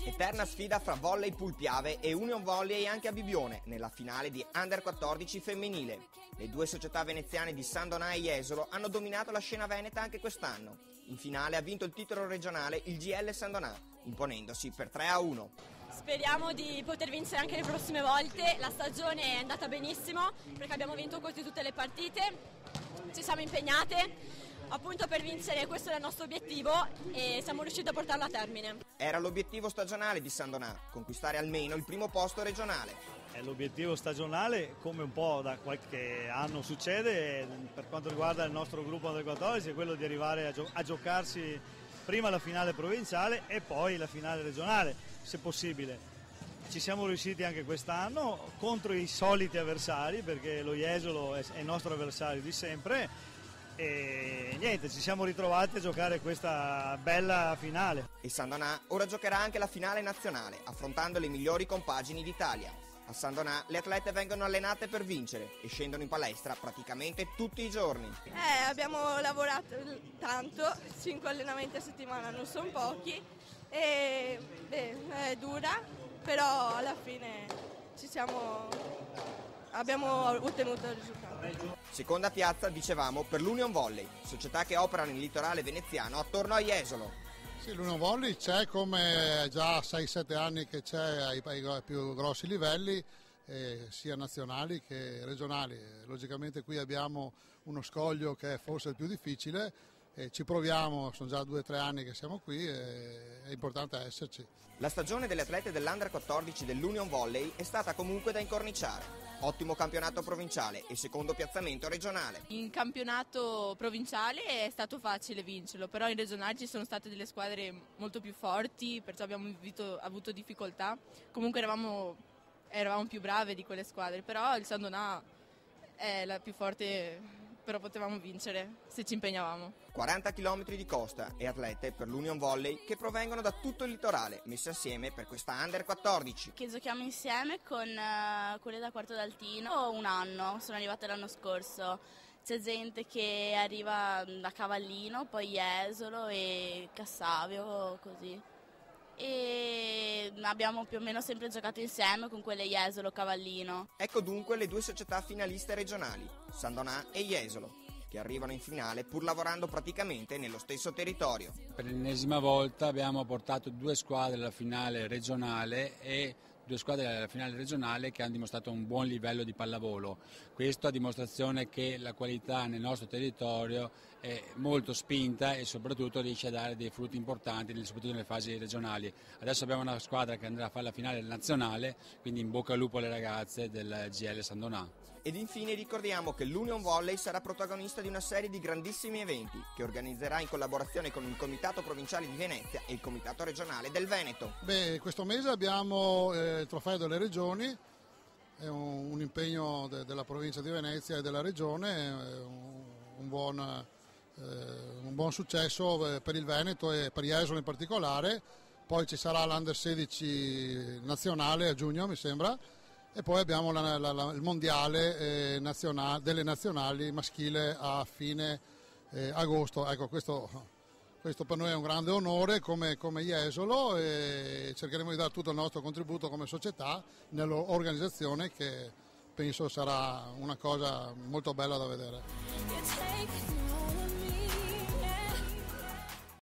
Eterna sfida fra Volley Pool Piave e Union Volley anche a Bibbione, nella finale di Under 14 femminile. Le due società veneziane di San Donà e Jesolo hanno dominato la scena veneta anche quest'anno. In finale ha vinto il titolo regionale il GL San Donà, imponendosi per 3-1. Speriamo di poter vincere anche le prossime volte, la stagione è andata benissimo perché abbiamo vinto quasi tutte le partite, ci siamo impegnate appunto per vincere, questo è il nostro obiettivo e siamo riusciti a portarlo a termine. Era l'obiettivo stagionale di San Donà, conquistare almeno il primo posto regionale. È l'obiettivo stagionale, come un po' da qualche anno succede per quanto riguarda il nostro gruppo Under 14, è quello di arrivare a giocarsi prima la finale provinciale e poi la finale regionale, se possibile. Ci siamo riusciti anche quest'anno contro i soliti avversari, perché lo Jesolo è il nostro avversario di sempre. E niente, ci siamo ritrovati a giocare questa bella finale. E San Donà ora giocherà anche la finale nazionale, affrontando le migliori compagini d'Italia. A San Donà le atlete vengono allenate per vincere e scendono in palestra praticamente tutti i giorni. Abbiamo lavorato tanto, 5 allenamenti a settimana non sono pochi e è dura, però alla fine abbiamo ottenuto il risultato. Seconda piazza, dicevamo, per l'Union Volley, società che opera nel litorale veneziano attorno a Jesolo. Sì, l'Union Volley c'è come già 6-7 anni che c'è ai più grossi livelli, sia nazionali che regionali. Logicamente qui abbiamo uno scoglio che è forse il più difficile. Ci proviamo, sono già 2 o 3 anni che siamo qui e è importante esserci. La stagione delle atlete dell'Under 14 dell'Union Volley è stata comunque da incorniciare. Ottimo campionato provinciale e secondo piazzamento regionale. In campionato provinciale è stato facile vincerlo, però in regionale ci sono state delle squadre molto più forti, perciò abbiamo avuto difficoltà. Comunque eravamo più brave di quelle squadre, però il San Donà è la più forte, però potevamo vincere se ci impegnavamo. 40 km di costa e atlete per l'Union Volley che provengono da tutto il litorale, messe assieme per questa Under 14. Che giochiamo insieme con quelle da Quarto d'Altino un anno, sono arrivate l'anno scorso. C'è gente che arriva da Cavallino, poi Jesolo e Cassavio, così. E abbiamo più o meno sempre giocato insieme con quelle Jesolo, Cavallino. Ecco dunque le due società finaliste regionali, San Donà e Jesolo, che arrivano in finale pur lavorando praticamente nello stesso territorio. Per l'ennesima volta abbiamo portato 2 squadre alla finale regionale e 2 squadre alla finale regionale che hanno dimostrato un buon livello di pallavolo. Questo a dimostrazione che la qualità nel nostro territorio è molto spinta e soprattutto riesce a dare dei frutti importanti, soprattutto nelle fasi regionali. Adesso abbiamo una squadra che andrà a fare la finale nazionale, quindi in bocca al lupo alle ragazze del GL San Donà. Ed infine ricordiamo che l'Union Volley sarà protagonista di una serie di grandissimi eventi che organizzerà in collaborazione con il Comitato Provinciale di Venezia e il Comitato Regionale del Veneto. Questo mese abbiamo il Trofeo delle Regioni, è un impegno della provincia di Venezia e della regione, un buon successo per il Veneto e per Jesolo in particolare. Poi ci sarà l'Under 16 nazionale a giugno mi sembra e poi abbiamo il mondiale delle nazionali maschile a fine agosto. Ecco, questo per noi è un grande onore come Jesolo e cercheremo di dare tutto il nostro contributo come società nell'organizzazione che penso sarà una cosa molto bella da vedere.